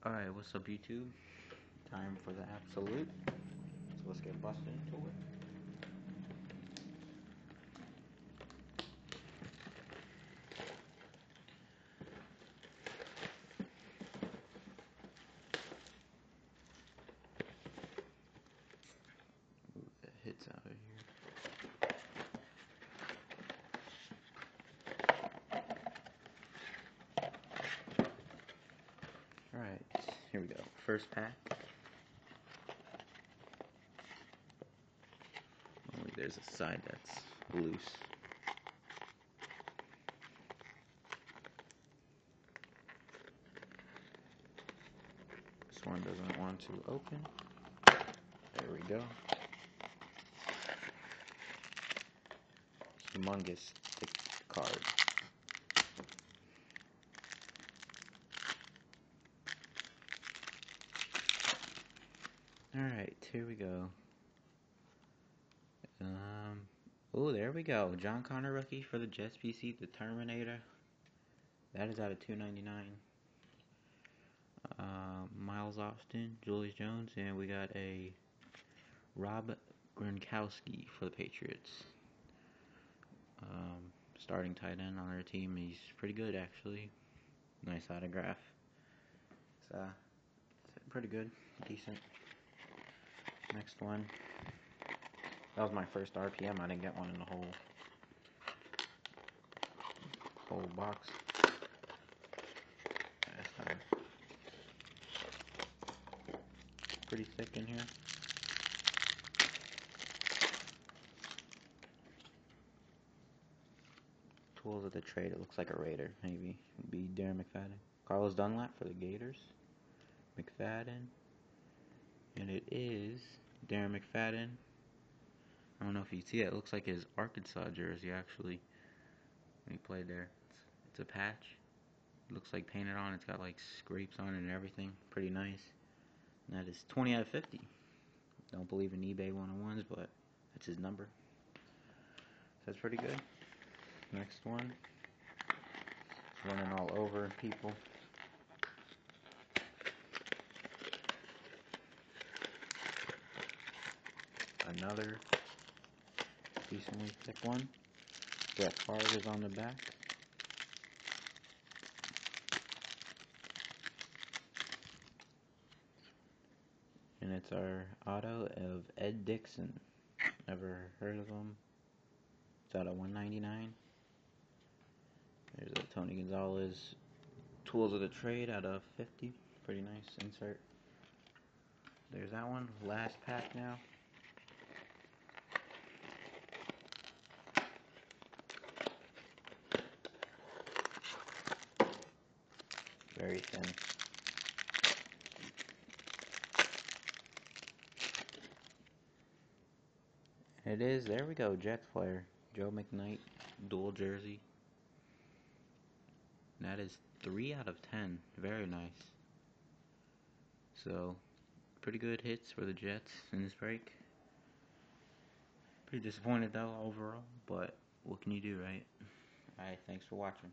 Alright, what's up YouTube? Time for the absolute. So let's get busted into it. Ooh, that hits out of here. Alright, here we go. First pack. Oh, there's a side that's loose. This one doesn't want to open. There we go. Humongous thick card. Alright, here we go. Oh, there we go. John Connor rookie for the Jets PC, the Terminator. That is out of $2.99. Miles Austin, Julius Jones, and we got a Rob Gronkowski for the Patriots. Starting tight end on their team. He's pretty good, actually. Nice autograph. It's pretty good, decent. Next one. That was my first RPM. I didn't get one in the whole box. Pretty thick in here. Tools of the trade. It looks like a Raider, maybe. It'd be Darren McFadden. Carlos Dunlap for the Gators. McFadden. And it is Darren McFadden. I don't know if you see it. It looks like his Arkansas jersey, actually, when he played there. It's a patch. It looks like painted on. It's got like scrapes on it and everything. Pretty nice. And that is 20 out of 50. Don't believe in eBay 101s, but that's his number. So that's pretty good. Next one. Running all over people. Another decently thick one. Brett Favre is on the back. And it's our auto of Ed Dixon. Never heard of him. It's out of $1.99. There's a Tony Gonzalez Tools of the Trade out of 50. Pretty nice insert. There's that one. Last pack now. Very thin. It is. There we go. Jets player. Joe McKnight. Dual jersey. And that is 3 out of 10. Very nice. So, pretty good hits for the Jets in this break. Pretty disappointed though overall, but what can you do, right? Alright, thanks for watching.